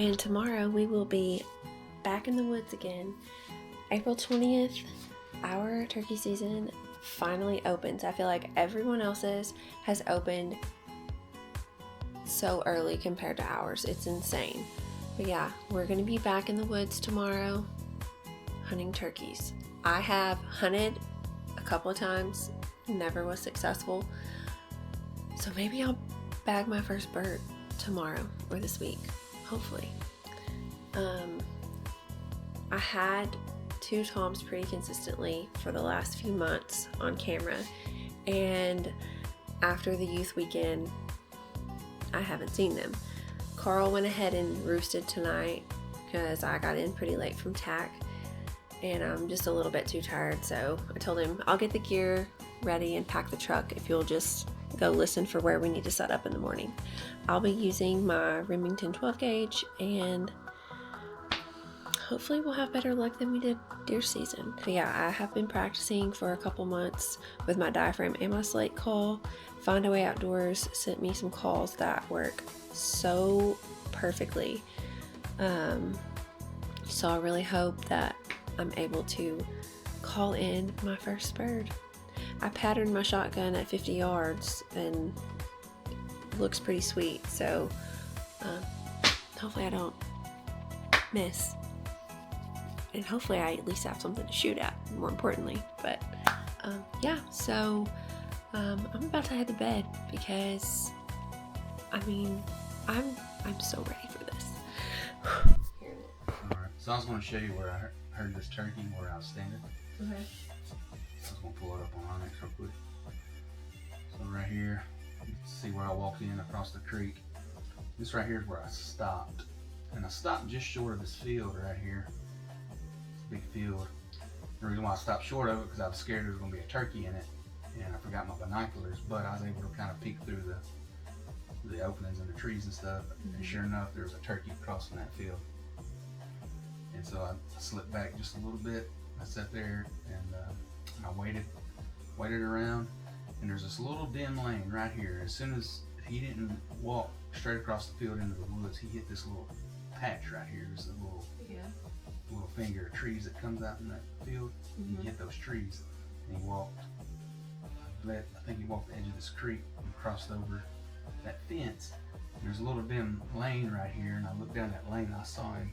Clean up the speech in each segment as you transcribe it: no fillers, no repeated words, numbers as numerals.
And tomorrow we will be back in the woods again. April 20th, our turkey season finally opens. I feel like everyone else's has opened so early compared to ours. It's insane. But yeah, we're going to be back in the woods tomorrow hunting turkeys. I have hunted a couple of times, never was successful. So maybe I'll bag my first bird tomorrow or this week, hopefully. I had two toms pretty consistently for the last few months on camera, and after the youth weekend, I haven't seen them. Carl went ahead and roosted tonight because I got in pretty late from TAC, and I'm just a little bit too tired, so I told him I'll get the gear ready and pack the truck if you'll just go listen for where we need to set up in the morning. I'll be using my Remington 12 gauge, and hopefully we'll have better luck than we did deer season. But yeah, I have been practicing for a couple months with my diaphragm and my slate call. Find a Way Outdoors sent me some calls that work so perfectly. So I really hope that I'm able to call in my first bird. I patterned my shotgun at 50 yards and it looks pretty sweet, so hopefully I don't miss. And hopefully I at least have something to shoot at, more importantly. But yeah, so I'm about to head to bed because I mean I'm so ready for this. Alright, so I was going to show you where I heard this turkey, where I was standing. Okay. I was going to pull it up on Onyx real quick. So right here, you can see where I walked in across the creek. This right here is where I stopped. And I stopped just short of this field right here. Big field. The reason why I stopped short of it because I was scared there was going to be a turkey in it, and I forgot my binoculars, but I was able to kind of peek through the openings in the trees and stuff, and sure enough there was a turkey crossing that field. And so I slipped back just a little bit. I sat there and I waited around, and there's this little dim lane right here. As soon as he didn't walk straight across the field into the woods, he hit this little patch right here. There's a little finger of trees that comes out in that field. He hit those trees, and he walked. I think he walked the edge of this creek and crossed over that fence. And there's a little dim lane right here, and I looked down that lane and I saw him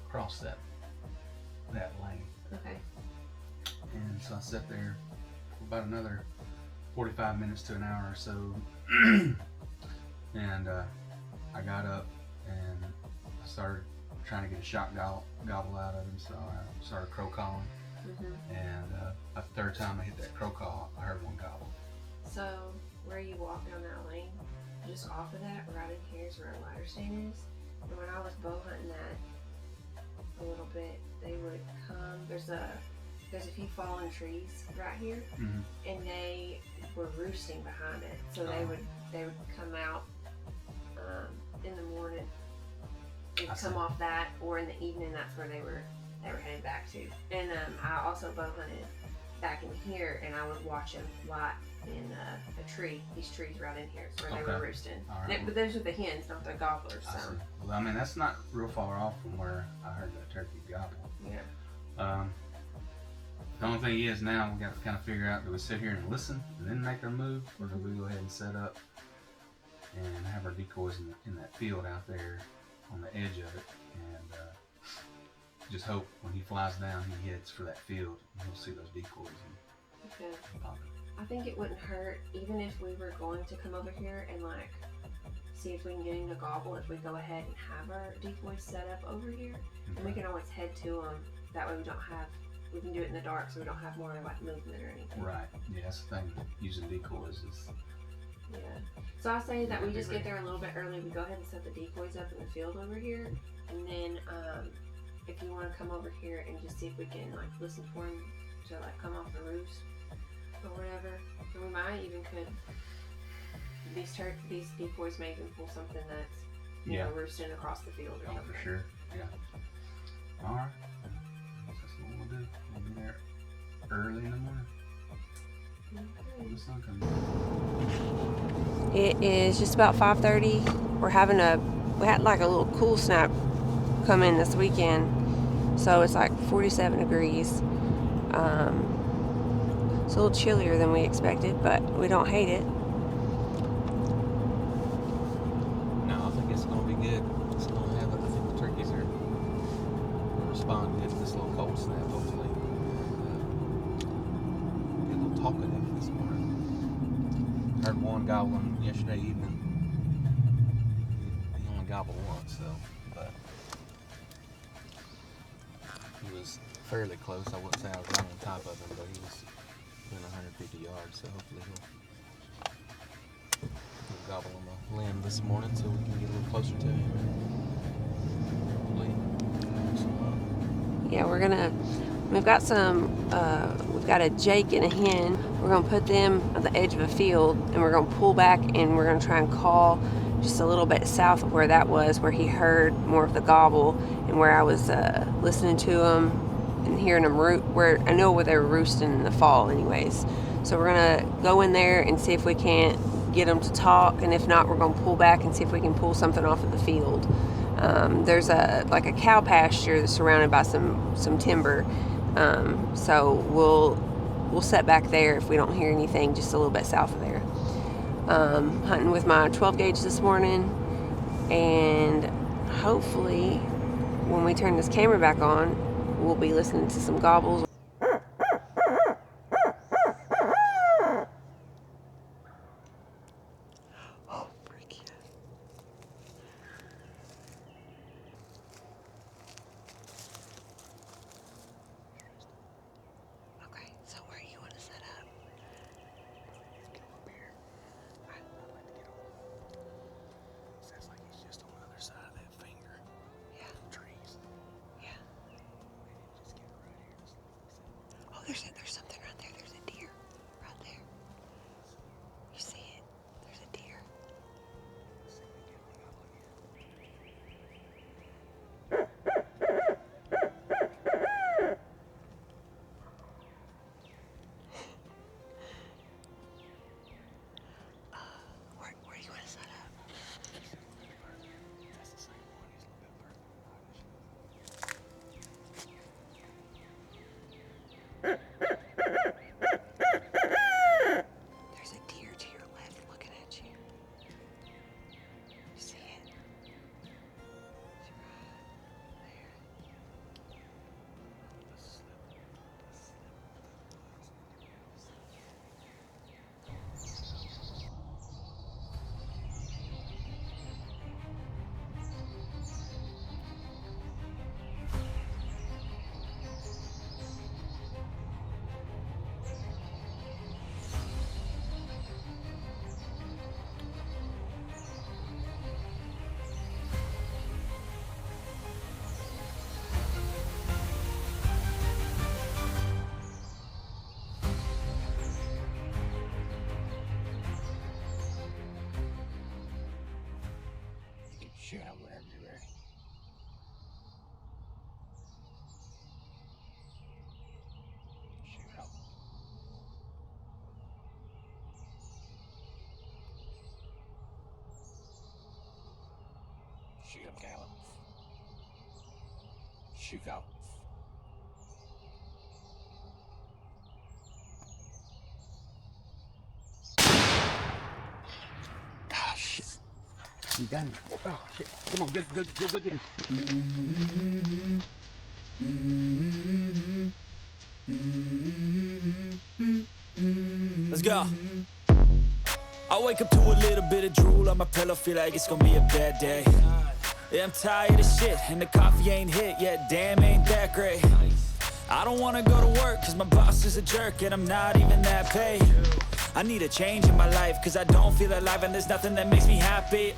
cross that lane. Okay. And so I sat there for about another 45 minutes to an hour or so, and I got up and I started trying to get a shot gobble out of him, so I started crow calling. And the third time I hit that crow call, I heard one gobble. So where you walk down that lane, just off of that, right in here is where a ladder stand is. And when I was bow hunting that a little bit, they would come. There's a few fallen trees right here, and they were roosting behind it. So they would come out in the morning. They'd come off that, or in the evening. That's where they were heading back to. And I also bow hunted back in here, and I would watch them light in a tree. These trees right in here is where they were roosting. Right. But those are the hens, not the gobblers. So. Well, I mean, that's not real far off from where I heard that turkey gobble. Yeah. The only thing is now we got to kind of figure out, do we sit here and listen and then make our move, or do we go ahead and set up and have our decoys in that field out there on the edge of it, and just hope when he flies down he hits for that field and he'll see those decoys and pop it. I think it wouldn't hurt even if we were going to come over here and like see if we can get him to gobble, if we go ahead and have our decoys set up over here, and we can always head to them. That way we can do it in the dark, so we don't have more like movement or anything. Right. Yeah, that's the thing. Using decoys is. Yeah. So I say that we just get there a little bit early. We go ahead and set the decoys up in the field over here, and then if you want to come over here and just see if we can like listen for him to like come off the roost or whatever, and we might even could. These decoys may even pull something that's you know, roosting across the field or something. For sure. Yeah. All right. That's what we'll do. We'll be there early in the morning. Okay. The sun comes up. It is just about 5:30. We had like a little cool snap come in this weekend. So it's like 47 degrees. It's a little chillier than we expected, but we don't hate it. No, I think it's going to be good. It's going to have it. I think the turkeys are responding to this little cold snap, hopefully. Get a little talkative this morning. Heard one gobbling yesterday evening. He only gobbled once, so, but he was fairly close. I wouldn't say I was right on top of him, but he was within 150 yards, so hopefully he'll gobble on the limb this morning so we can get a little closer to him. Hopefully. Yeah, we've got a Jake and a hen. We're gonna put them at the edge of a field, and we're gonna pull back, and we're gonna try and call just a little bit south of where that was, where he heard more of the gobble, and where I was listening to them and hearing them where I know where they were roosting in the fall anyways. So we're gonna go in there and see if we can't get them to talk, and if not, we're gonna pull back and see if we can pull something off of the field. There's a cow pasture that's surrounded by some timber, so we'll set back there if we don't hear anything just a little bit south of there. Hunting with my 12 gauge this morning, and hopefully when we turn this camera back on, we'll be listening to some gobbles. There's something right there. There's a deer right there. You see it? There's a deer. Where do you want to set up? There's a deer to your left looking at you. You see it? It's Shoot him whenever you're ready. Shoot him. Shoot him, Caleb. Shoot out. Ah, shit. You done? Oh, shit. Come on, go get him. Let's go. I wake up to a little bit of drool on my pillow, feel like it's gonna be a bad day. Yeah, I'm tired of shit, and the coffee ain't hit yet, damn, ain't that great. I don't wanna go to work, cause my boss is a jerk, and I'm not even that paid. I need a change in my life, cause I don't feel alive, and there's nothing that makes me happy.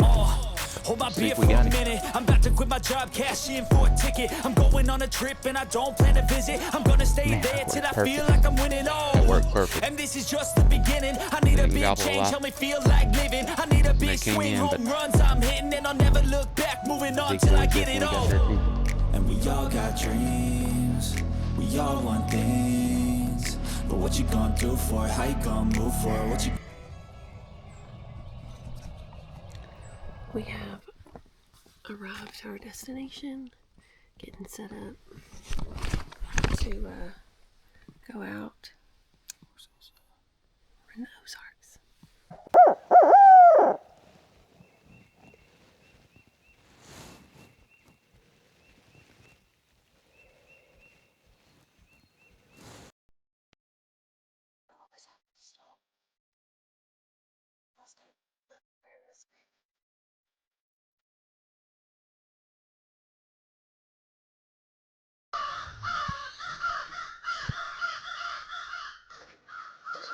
Hold my beer for a minute. I'm about to quit my job, cash in for a ticket. I'm going on a trip and I don't plan to visit. I'm gonna stay there till I feel like I'm winning. And this is just the beginning. I need a big change, help me feel like living. I need a big swing, home runs I'm hitting, and I'll never look back, moving on till I get it all. And we all got dreams, we all want things, but what you gonna do for it? How you gonna move for it? What you... We have arrived to our destination, Getting set up to go out. We're in the Ozarks.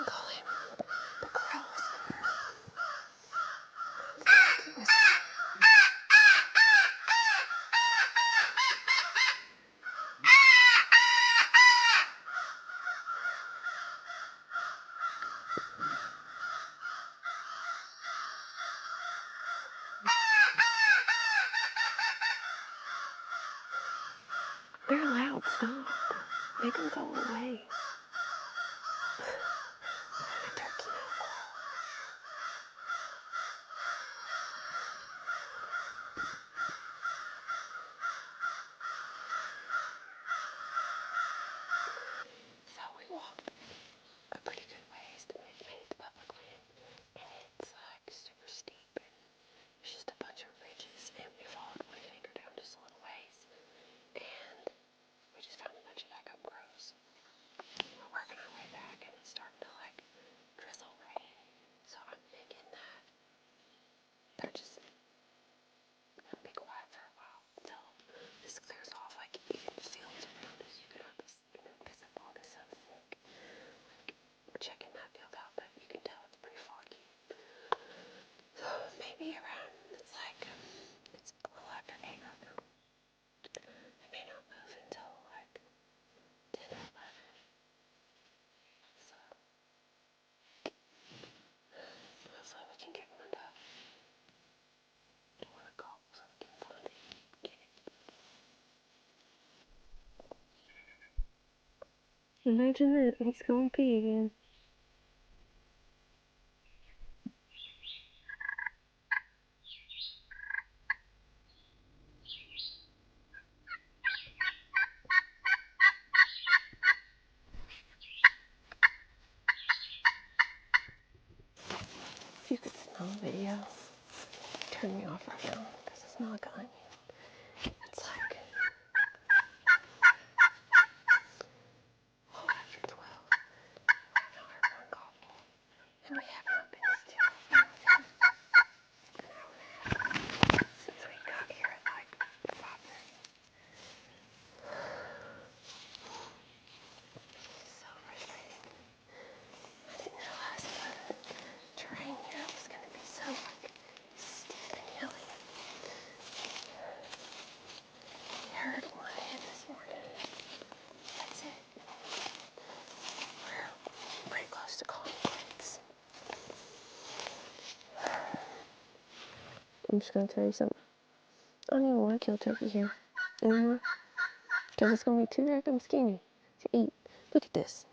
Call him the crows. They're loud. Stop. Make them go away. The turkey now. So we walked a pretty good ways to make it to public land, and it's like super steep, and it's just a bunch of ridges, and we followed one finger down just a little ways, and we just found a bunch of backup crows. We're working our way back, and it's starting to like drizzle rain, so I'm thinking that they're just gonna be quiet for a while until this clears off. Like even fields around us, you can have this visible. This so thick. Like we're checking that field out, but you can tell it's pretty foggy. So maybe around it's a little after 8 right now. It may not move until like 10 or 11. So hopefully we can get one to want to call so we can find it and get it. Imagine that, he's going pee again. If you could smell the video, turn me off right now because it's not going. It's like after 12. I've not heard one gobble, and we have not been still for an hour and a half since we got here at like 5:30. So frustrating. I didn't realize the terrain here was going to be so like steep and hilly. We heard one hit this morning. That's it. We're pretty close to calling quits. I'm just going to tell you something. I don't even want to kill turkey here anymore because it's going to be too damn skinny to eat. Look at this.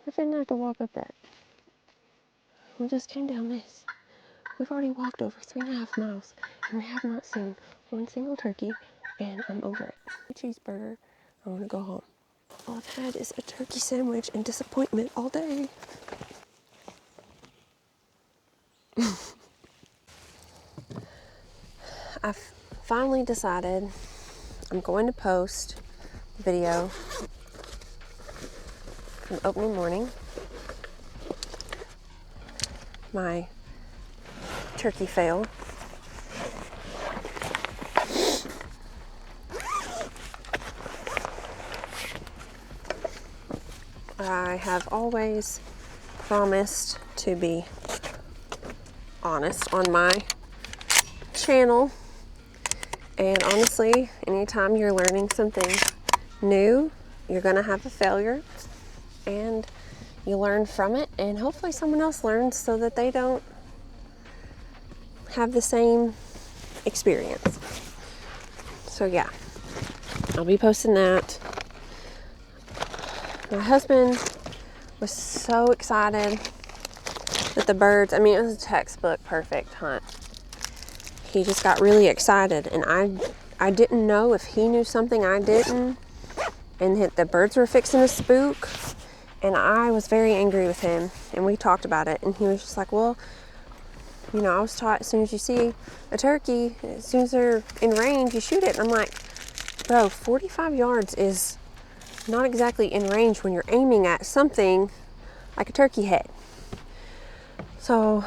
I didn't have to walk up that. We just came down this. We've already walked over 3.5 miles and we have not seen one single turkey, and I'm over it. A cheeseburger. I want to go home. All I've had is a turkey sandwich and disappointment all day. I've finally decided I'm going to post a video from opening morning. My turkey fail. I have always promised to be honest on my channel, and honestly, anytime you're learning something new, you're gonna have a failure, and you learn from it, and hopefully someone else learns so that they don't have the same experience. So yeah, I'll be posting that. My husband was so excited that the birds, I mean, it was a textbook perfect hunt. He just got really excited, and I didn't know if he knew something I didn't, and that the birds were fixing to spook. And I was very angry with him, and we talked about it, and he was just like, well, you know, I was taught as soon as you see a turkey, as soon as they're in range, you shoot it. And I'm like, bro, 45 yards is not exactly in range when you're aiming at something like a turkey head. So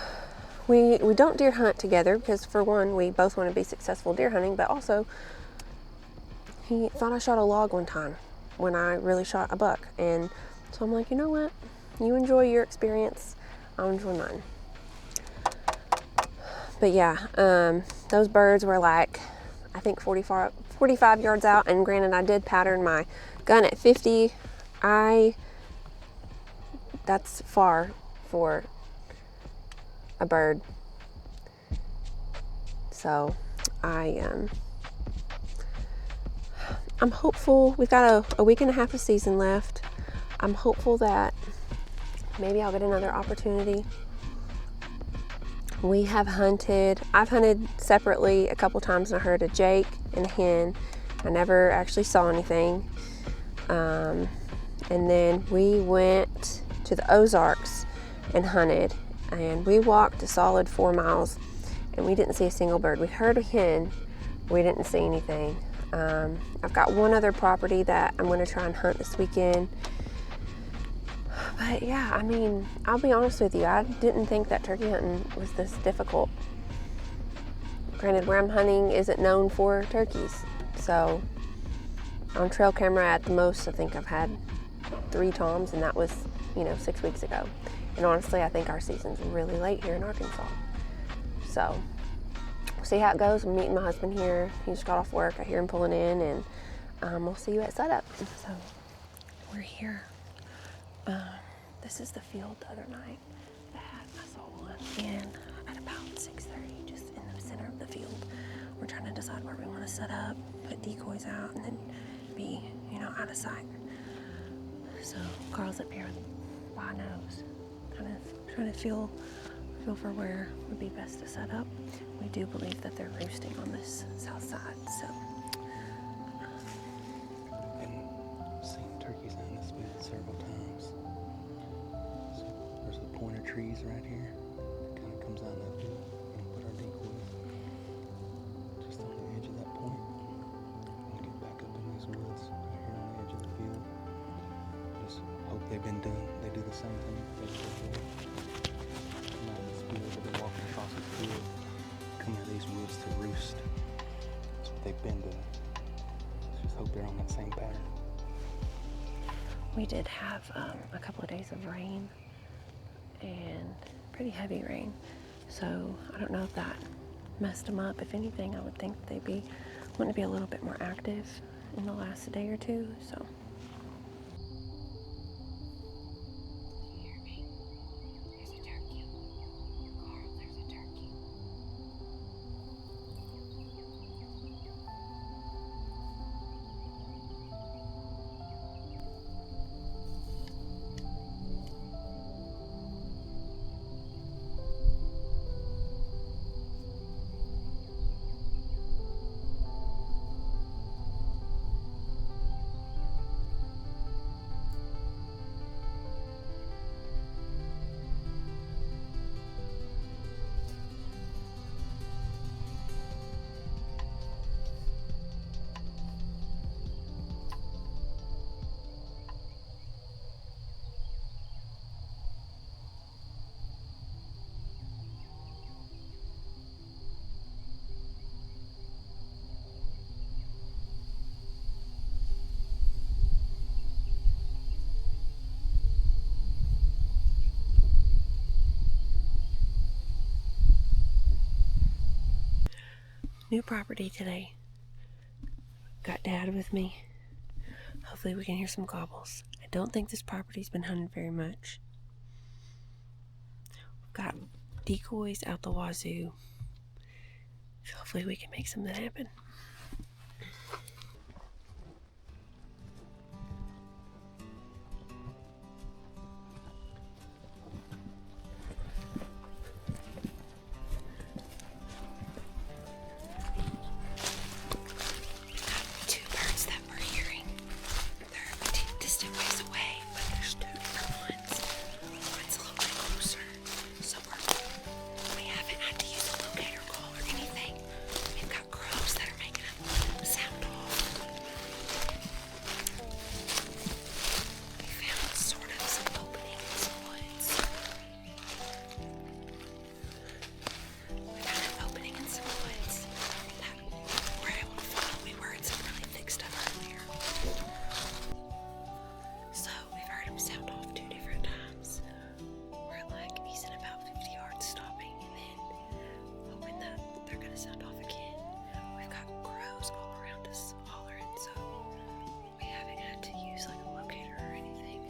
we don't deer hunt together because, for one, we both want to be successful deer hunting, but also he thought I shot a log one time when I really shot a buck. And so I'm like, you know what? You enjoy your experience, I'll enjoy mine. But yeah, those birds were like, I think 45 yards out, and granted, I did pattern my gun at 50. That's far for a bird. So I'm hopeful. We've got a week and a half of season left. I'm hopeful that maybe I'll get another opportunity. I've hunted separately a couple times, and I heard a jake and a hen. I never actually saw anything. And then we went to the Ozarks and hunted, and we walked a solid 4 miles, and we didn't see a single bird. We heard a hen, we didn't see anything. I've got one other property that I'm going to try and hunt this weekend. But yeah, I mean, I'll be honest with you, I didn't think that turkey hunting was this difficult. Granted, where I'm hunting isn't known for turkeys. So on trail camera at the most, I think I've had 3 toms, and that was, 6 weeks ago. And honestly, I think our season's really late here in Arkansas. So we'll see how it goes. I'm meeting my husband here. He just got off work. I hear him pulling in, and we'll see you at setup. So we're here. This is the field the other night that I saw one, and at about 6:30, just in the center of the field, we're trying to decide where we want to set up, put decoys out, and then be, out of sight. So Carl's up here by nose, kind of trying to feel for where would be best to set up. We do believe that they're roosting on this south side, so. I've seen turkeys in this field several times. So there's the pointer trees right here. It kind of comes out of that field. We're gonna put our decoys just on the edge of that point. And get back up in these woods right here on the edge of the field. Just hope they do the same thing. They come out of this field, they'll be walking across this field, come out of these woods to roost. That's what they've been doing. Just hope they're on that same pattern. We did have a couple of days of rain, and pretty heavy rain. So I don't know if that messed them up. If anything, I would think they'd be wanting to be a little bit more active in the last day or two. So. New property today. Got Dad with me. Hopefully we can hear some gobbles. I don't think this property's been hunted very much. We've got decoys out the wazoo. Hopefully we can make something happen. dogs all around us hollering, so we haven't had to use like a locator or anything.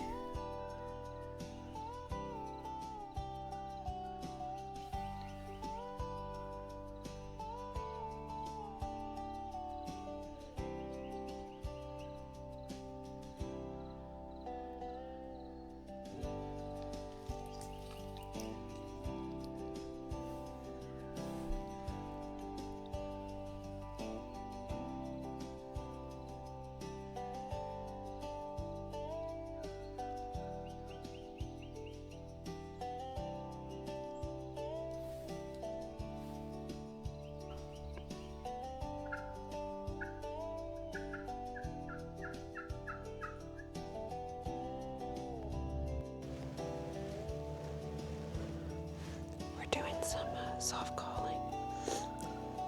Doing some soft calling.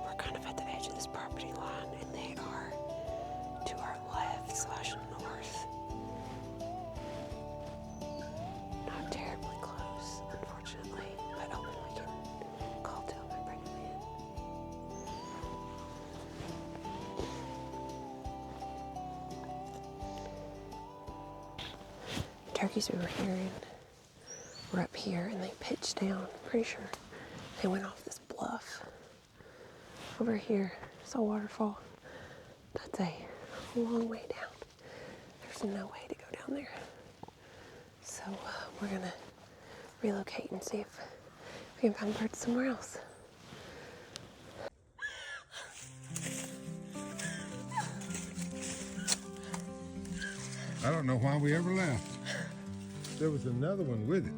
We're kind of at the edge of this property line, and they are to our left/north. Not terribly close, unfortunately, but hoping we can call to them and bring them in. Turkeys we were hearing were up here, and they pitched down. Pretty sure they went off this bluff over here. It's a waterfall. That's a long way down. There's no way to go down there. So we're gonna relocate and see if we can find birds somewhere else. I don't know why we ever left. There was another one with it.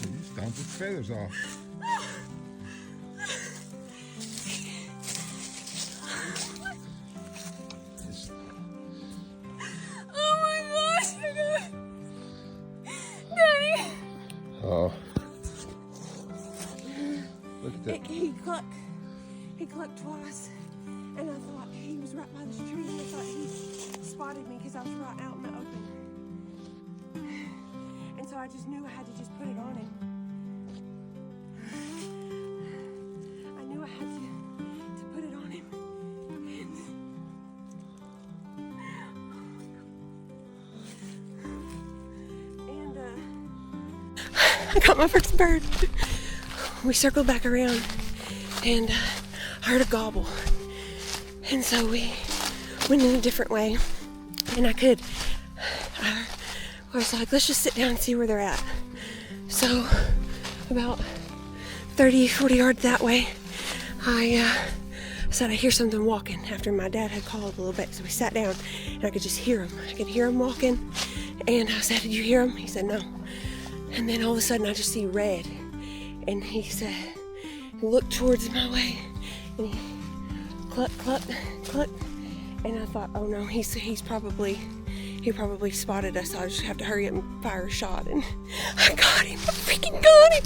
You stomped its feathers off. Oh my gosh! Daddy! Oh. Look at that. He clucked twice, and I thought he was right by this tree, and I thought he spotted me because I was right out in the open. And so I just knew I had to just put it on him. I knew I had to put it on him. And I got my first bird. We circled back around, and I heard a gobble. And so we went in a different way, and I was like, let's just sit down and see where they're at. So about 30, 40 yards that way, I said I hear something walking after my dad had called a little bit. So we sat down, and I could just hear him. I could hear him walking, and I said, did you hear him? He said, no. And then all of a sudden I just see red, and he said, he looked towards my way, and he cluck, cluck, cluck, and I thought, oh no, he probably spotted us. So I just have to hurry up and fire a shot, and I got him. I freaking got him.